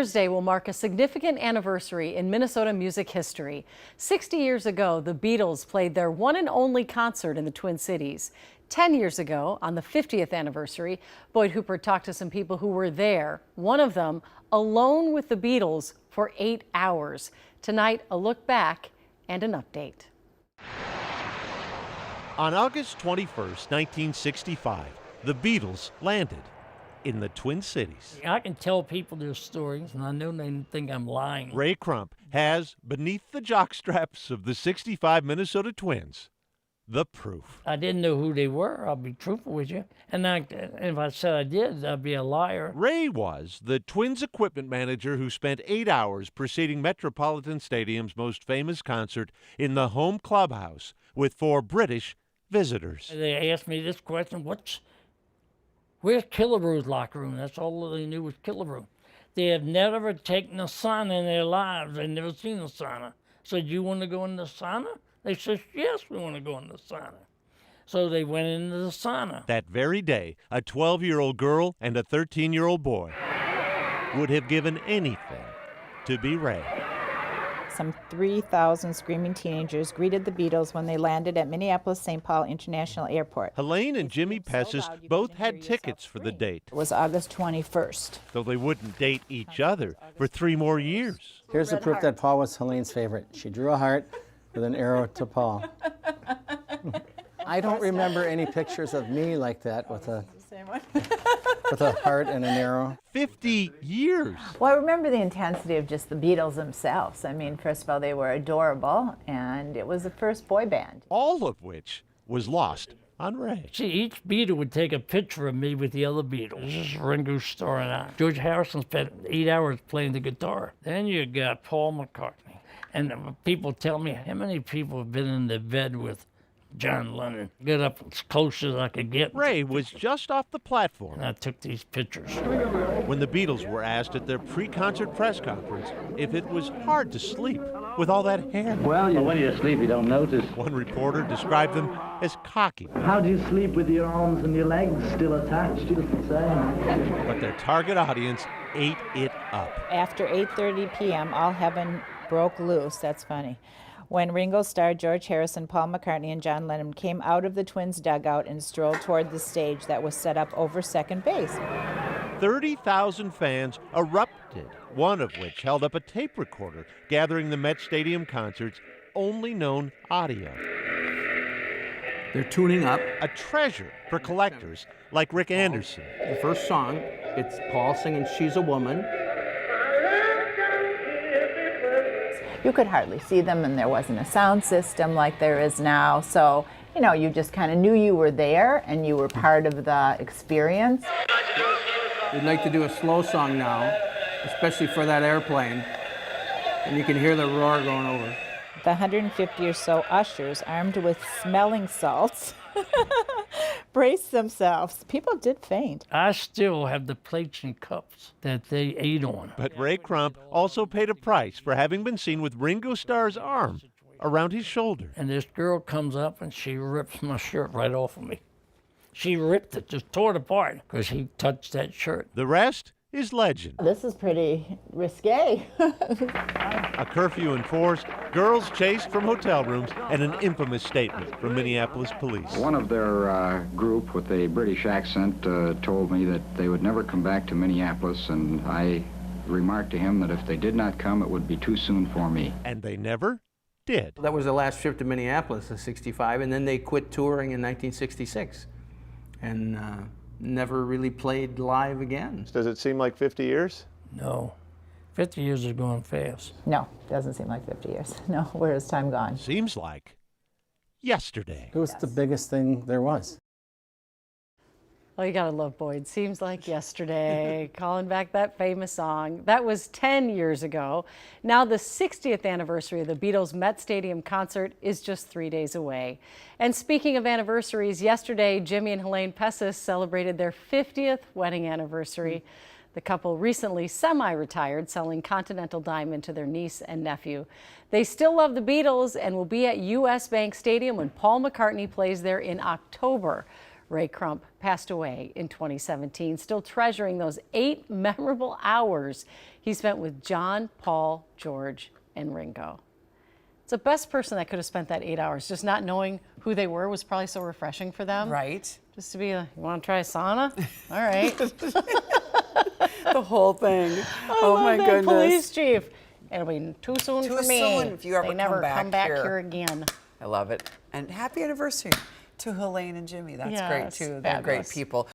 Thursday will mark a significant anniversary in Minnesota music history. 60 years ago, the Beatles played their one and only concert in the Twin Cities. 10 years ago, on the 50th anniversary, Boyd Hooper talked to some people who were there, one of them alone with the Beatles for 8 hours. Tonight, a look back and an update. On August 21st, 1965, the Beatles landed in the Twin Cities. I can tell people their stories, and I know they think I'm lying. Ray Crump has, beneath the jockstraps of the '65 Minnesota Twins, the proof. I didn't know who they were, I'll be truthful with you. And if I said I did, I'd be a liar. Ray was the Twins equipment manager who spent 8 hours preceding Metropolitan Stadium's most famous concert in the home clubhouse with 4 British visitors. They asked me this question, where's Killebrew's locker room? That's all they knew was Killebrew. They have never taken a sauna in their lives. They've never seen a sauna. So do you want to go in the sauna? They said, yes, we want to go in the sauna. So they went into the sauna. That very day, a 12-year-old girl and a 13-year-old boy would have given anything to be Ray. Some 3,000 screaming teenagers greeted the Beatles when they landed at Minneapolis-St. Paul International Airport. Helene and Jimmy Pessis both had tickets for the date. It was August 21st. Though they wouldn't date each other for 3 more years. Here's the proof that Paul was Helene's favorite. She drew a heart with an arrow to Paul. I don't remember any pictures of me like that with a heart and an arrow. 50 years. Well, I remember the intensity of just the Beatles themselves. I mean, first of all, they were adorable, and it was the first boy band. All of which was lost on Ray. See, each Beatle would take a picture of me with the other Beatles. This is Ringo Starr and I. George Harrison spent 8 hours playing the guitar. Then you got Paul McCartney. And people tell me, how many people have been in the bed with John Lennon? Get up as close as I could get. Ray was just off the platform. And I took these pictures. When the Beatles were asked at their pre-concert press conference if it was hard to sleep with all that hair. Well, when you're asleep, you don't notice. One reporter described them as cocky. How do you sleep with your arms and your legs still attached? He doesn't say. But their target audience ate it up. After 8:30 p.m., all heaven broke loose. That's funny. When Ringo Starr, George Harrison, Paul McCartney, and John Lennon came out of the Twins' dugout and strolled toward the stage that was set up over second base. 30,000 fans erupted, one of which held up a tape recorder, gathering the Met Stadium concert's only known audio. They're tuning up. A treasure for collectors like Rick Anderson. The first song, it's Paul singing She's a Woman. You could hardly see them, and there wasn't a sound system like there is now. So, you know, you just kind of knew you were there and you were part of the experience. We'd like to do a slow song now, especially for that airplane. And you can hear the roar going over. The 150 or so ushers, armed with smelling salts, braced themselves. People did faint. I still have the plates and cups that they ate on. But Ray Crump also paid a price for having been seen with Ringo Starr's arm around his shoulder. And this girl comes up and she rips my shirt right off of me. She ripped it, just tore it apart because he touched that shirt. The rest is legend. This is pretty risque. A curfew enforced, girls chased from hotel rooms, and an infamous statement from Minneapolis police. One of their group with a British accent told me that they would never come back to Minneapolis, and I remarked to him that if they did not come, it would be too soon for me. And they never did. That was the last trip to Minneapolis in '65, and then they quit touring in 1966. And never really played live again. Does it seem like 50 years? No. 50 years is going fast. No, doesn't seem like 50 years. No, where has time gone? Seems like yesterday. It was the biggest thing there was. Oh, you gotta love Boyd. Seems like yesterday, calling back that famous song. That was 10 years ago. Now the 60th anniversary of the Beatles' Met Stadium concert is just 3 days away. And speaking of anniversaries, yesterday, Jimmy and Helene Pessis celebrated their 50th wedding anniversary. The couple recently semi-retired, selling Continental Diamond to their niece and nephew. They still love the Beatles and will be at US Bank Stadium when Paul McCartney plays there in October. Ray Crump passed away in 2017, still treasuring those 8 memorable hours he spent with John, Paul, George, and Ringo. It's the best person that could have spent that 8 hours. Just not knowing who they were was probably so refreshing for them. Right. Just to be like, you want to try a sauna? All right. The whole thing. Oh my the goodness. Police chief. It'll be too soon Too for me. soon if you ever they never come back here again. I love it. And happy anniversary to Helene and Jimmy. That's great Yes, too. They're great fabulous. people.